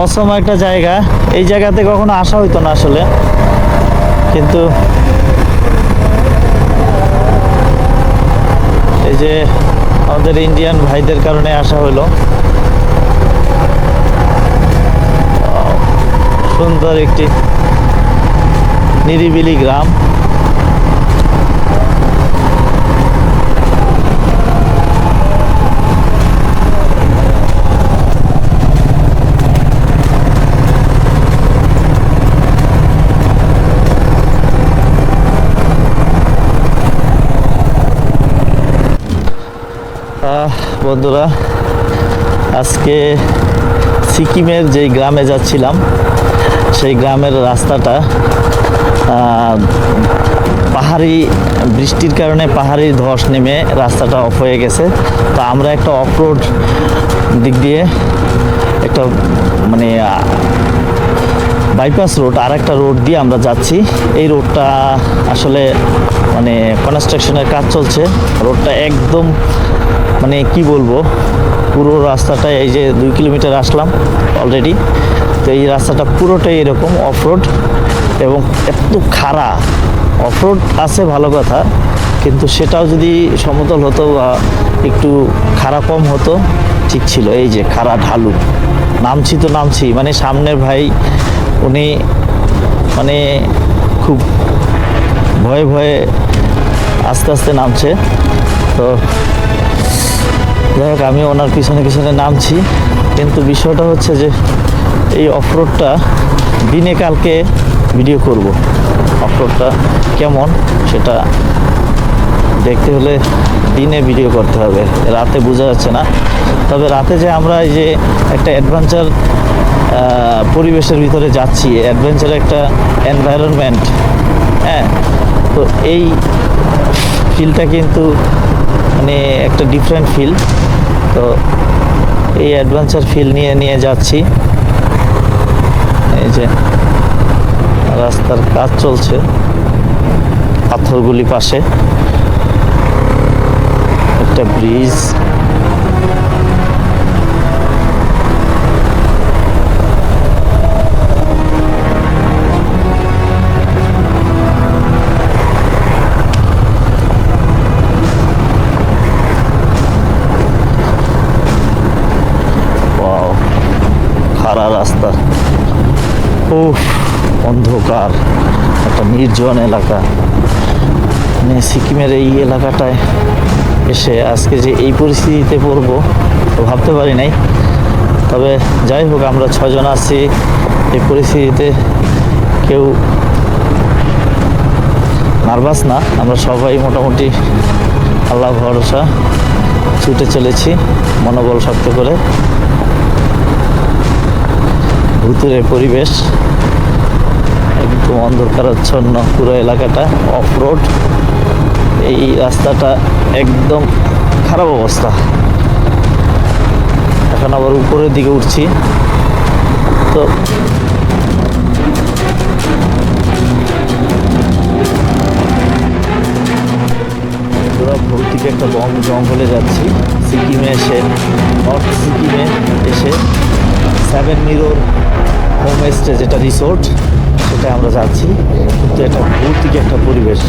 অসম একটা জায়গা, এই জায়গাতে কখনো আসা হইতো না আসলে, কিন্তু এই যে আমাদের ইন্ডিয়ান ভাইদের কারণে আসা হলো। সুন্দর একটি নিরিবিলি গ্রাম। বন্ধুরা, আজকে সিকিমের যেই গ্রামে যাচ্ছিলাম সেই গ্রামের রাস্তাটা পাহাড়ি বৃষ্টির কারণে পাহাড়ি ধস নেমে রাস্তাটা অফ হয়ে গেছে। তো আমরা একটা অফরোড দিক দিয়ে একটা মানে বাইপাস রোড আর একটা রোড দিয়ে আমরা যাচ্ছি। এই রোডটা আসলে মানে কনস্ট্রাকশনের কাজ চলছে। রোডটা একদম মানে কি বলবো, পুরো রাস্তাটা এই যে 2 কিলোমিটার আসলাম অলরেডি। তো এই রাস্তাটা পুরোটাই এরকম অফরোড এবং এত খাড়া। অফরোড আছে ভালো কথা, কিন্তু সেটাও যদি সমতল হতো বা একটু খাড়া কম হতো ঠিক ছিল। এই যে খাড়া ঢালু, নামছি তো নামছি, মানে সামনের ভাই উনি মানে খুব ভয়ে ভয়ে আস্তে আস্তে নামছে। তো যাই হোক, আমি ওনার পিছনে পিছনে নামছি। কিন্তু বিষয়টা হচ্ছে যে এই অফরোডটা দিনে কালকে ভিডিও করব। অফরোডটা কেমন সেটা দেখতে হলে দিনে ভিডিও করতে হবে, রাতে বোঝা যাচ্ছে না। তবে রাতে যে আমরা এই যে একটা অ্যাডভেঞ্চার পরিবেশের ভিতরে যাচ্ছি, অ্যাডভেঞ্চার একটা এনভায়রনমেন্ট, হ্যাঁ, তো এই ফিলটা কিন্তু মানে একটা ডিফারেন্ট ফিল। তো এই অ্যাডভেঞ্চার ফিল নিয়ে নিয়ে যাচ্ছি। এই যে রাস্তার কাজ চলছে, পাথরগুলি পাশে একটা ব্রিজ। খাড়া রাস্তা, উফ, অন্ধকার, একটা নির্জন এলাকা। মানে সিকিমের এই এলাকাটায় এসে আজকে যে এই পরিস্থিতিতে পড়বো তো ভাবতে পারি নাই। তবে যাই হোক, আমরা 6 জন আছি। এই পরিস্থিতিতে কেউ নার্ভাস না, আমরা সবাই মোটামুটি আল্লাহ ভরসা ছুটে চলেছি মনোবল শক্ত করে। ভুতুরে পরিবেশ, একদম অন্ধকারাচ্ছন্ন পুরো এলাকাটা, অফ রোড। এই রাস্তাটা একদম খারাপ অবস্থা। এখন আবার উপরের দিকে উঠছি। তো পুরো ভৌতিক একটা জঙ্গলে যাচ্ছি সিকিমে এসে, নর্থ সিকিমে এসে 7 মিরর হোম স্টে যেটা রিসোর্ট, সেটা আমরা যাচ্ছি। কিন্তু এটা ভৌতিক একটা পরিবেশ।